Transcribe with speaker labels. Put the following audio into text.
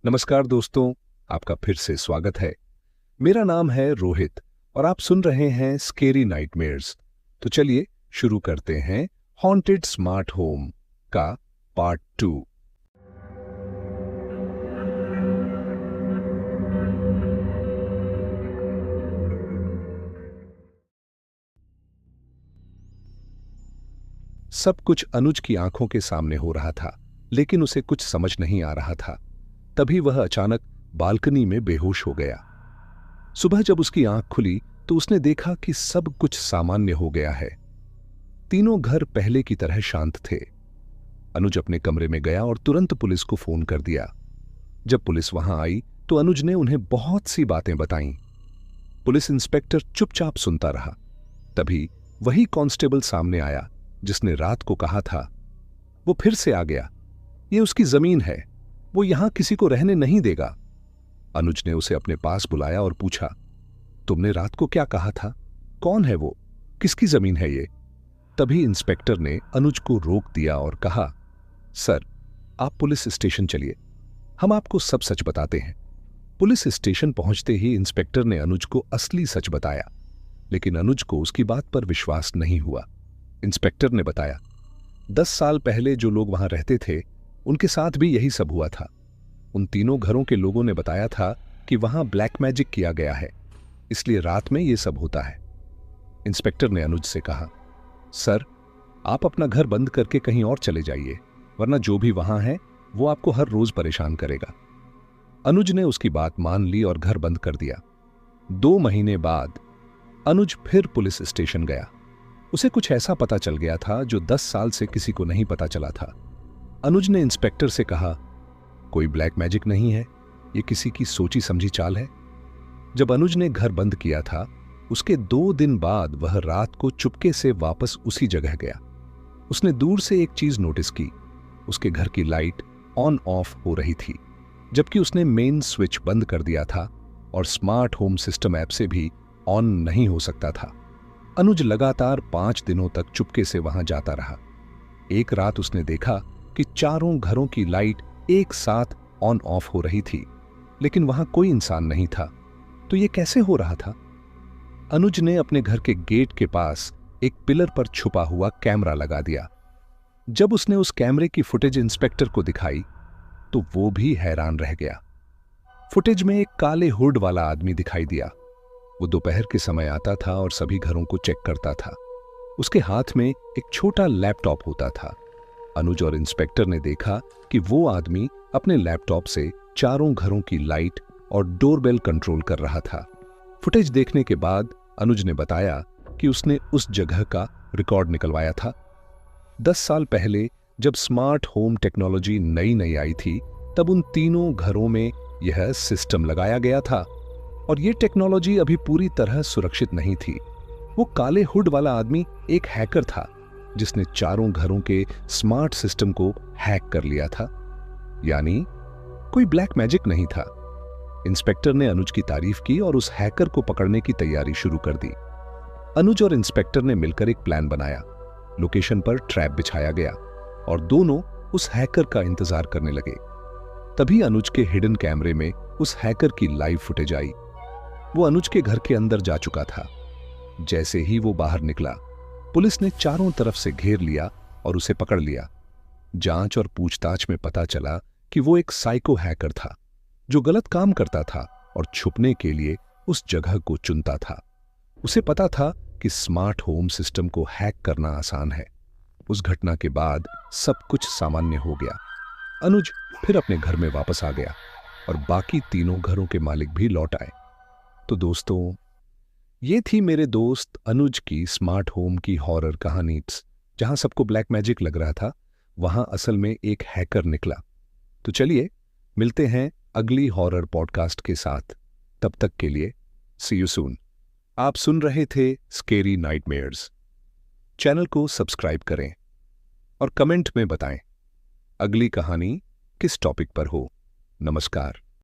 Speaker 1: नमस्कार दोस्तों, आपका फिर से स्वागत है। मेरा नाम है रोहित और आप सुन रहे हैं स्केरी नाइटमेयर्स। तो चलिए शुरू करते हैं हॉन्टेड स्मार्ट होम का पार्ट 2। सब कुछ अनुज की आंखों के सामने हो रहा था, लेकिन उसे कुछ समझ नहीं आ रहा था। तभी वह अचानक बालकनी में बेहोश हो गया। सुबह जब उसकी आंख खुली तो उसने देखा कि सब कुछ सामान्य हो गया है। तीनों घर पहले की तरह शांत थे। अनुज अपने कमरे में गया और तुरंत पुलिस को फोन कर दिया। जब पुलिस वहां आई तो अनुज ने उन्हें बहुत सी बातें बताईं। पुलिस इंस्पेक्टर चुपचाप सुनता रहा। तभी वही कांस्टेबल सामने आया जिसने रात को कहा था, वो फिर से आ गया। ये उसकी जमीन है, वो यहां किसी को रहने नहीं देगा। अनुज ने उसे अपने पास बुलाया और पूछा, तुमने रात को क्या कहा था? कौन है वो? किसकी जमीन है ये? तभी इंस्पेक्टर ने अनुज को रोक दिया और कहा, सर, आप पुलिस स्टेशन चलिए, हम आपको सब सच बताते हैं। पुलिस स्टेशन पहुंचते ही इंस्पेक्टर ने अनुज को असली सच बताया, लेकिन अनुज को उसकी बात पर विश्वास नहीं हुआ। इंस्पेक्टर ने बताया, 10 साल पहले जो लोग वहां रहते थे उनके साथ भी यही सब हुआ था। उन तीनों घरों के लोगों ने बताया था कि वहां ब्लैक मैजिक किया गया है, इसलिए रात में यह सब होता है। इंस्पेक्टर ने अनुज से कहा, सर, आप अपना घर बंद करके कहीं और चले जाइए, वरना जो भी वहां है वो आपको हर रोज परेशान करेगा। अनुज ने उसकी बात मान ली और घर बंद कर दिया। 2 महीने बाद अनुज फिर पुलिस स्टेशन गया। उसे कुछ ऐसा पता चल गया था जो 10 साल से किसी को नहीं पता चला था। अनुज ने इंस्पेक्टर से कहा, कोई ब्लैक मैजिक नहीं है, ये किसी की सोची समझी चाल है। जब अनुज ने घर बंद किया था, उसके 2 दिन बाद वह रात को चुपके से वापस उसी जगह गया। उसने दूर से एक चीज नोटिस की, उसके घर की लाइट ऑन ऑफ हो रही थी, जबकि उसने मेन स्विच बंद कर दिया था और स्मार्ट होम सिस्टम ऐप से भी ऑन नहीं हो सकता था। अनुज लगातार 5 दिनों तक चुपके से वहां जाता रहा। एक रात उसने देखा कि चारों घरों की लाइट एक साथ ऑन ऑफ हो रही थी, लेकिन वहां कोई इंसान नहीं था। तो यह कैसे हो रहा था? अनुज ने अपने घर के गेट के पास एक पिलर पर छुपा हुआ कैमरा लगा दिया। जब उसने उस कैमरे की फुटेज इंस्पेक्टर को दिखाई तो वो भी हैरान रह गया। फुटेज में एक काले हुड वाला आदमी दिखाई दिया। वो दोपहर के समय आता था और सभी घरों को चेक करता था। उसके हाथ में एक छोटा लैपटॉप होता था। अनुज और इंस्पेक्टर ने देखा कि वो आदमी अपने लैपटॉप से चारों घरों की लाइट और डोरबेल कंट्रोल कर रहा था। फुटेज देखने के बाद अनुज ने बताया कि उसने उस जगह का रिकॉर्ड निकलवाया था। 10 साल पहले जब स्मार्ट होम टेक्नोलॉजी नई नई आई थी, तब उन तीनों घरों में यह सिस्टम लगाया गया था और यह टेक्नोलॉजी अभी पूरी तरह सुरक्षित नहीं थी। वो काले हुड वाला आदमी एक हैकर था जिसने चारों घरों के स्मार्ट सिस्टम को हैक कर लिया था। यानी कोई ब्लैक मैजिक नहीं था। इंस्पेक्टर ने अनुज की तारीफ की और उस हैकर को पकड़ने की तैयारी शुरू कर दी। अनुज और इंस्पेक्टर ने मिलकर एक प्लान बनाया। लोकेशन पर ट्रैप बिछाया गया और दोनों उस हैकर का इंतजार करने लगे। तभी अनुज के हिडन कैमरे में उस हैकर की लाइव फुटेज आई। वो अनुज के घर के अंदर जा चुका था। जैसे ही वो बाहर निकला, पुलिस ने चारों तरफ से घेर लिया और उसे पकड़ लिया। जांच और पूछताछ में पता चला कि वो एक साइको हैकर था जो गलत काम करता था और छुपने के लिए उस जगह को चुनता था। उसे पता था कि स्मार्ट होम सिस्टम को हैक करना आसान है। उस घटना के बाद सब कुछ सामान्य हो गया। अनुज फिर अपने घर में वापस आ गया और बाकी तीनों घरों के मालिक भी लौट आए। तो दोस्तों, ये थी मेरे दोस्त अनुज की स्मार्ट होम की हॉरर कहानी। जहां सबको ब्लैक मैजिक लग रहा था, वहां असल में एक हैकर निकला। तो चलिए मिलते हैं अगली हॉरर पॉडकास्ट के साथ। तब तक के लिए सी यू सून। आप सुन रहे थे स्केरी नाइटमेयर्स। चैनल को सब्सक्राइब करें और कमेंट में बताएं अगली कहानी किस टॉपिक पर हो। नमस्कार।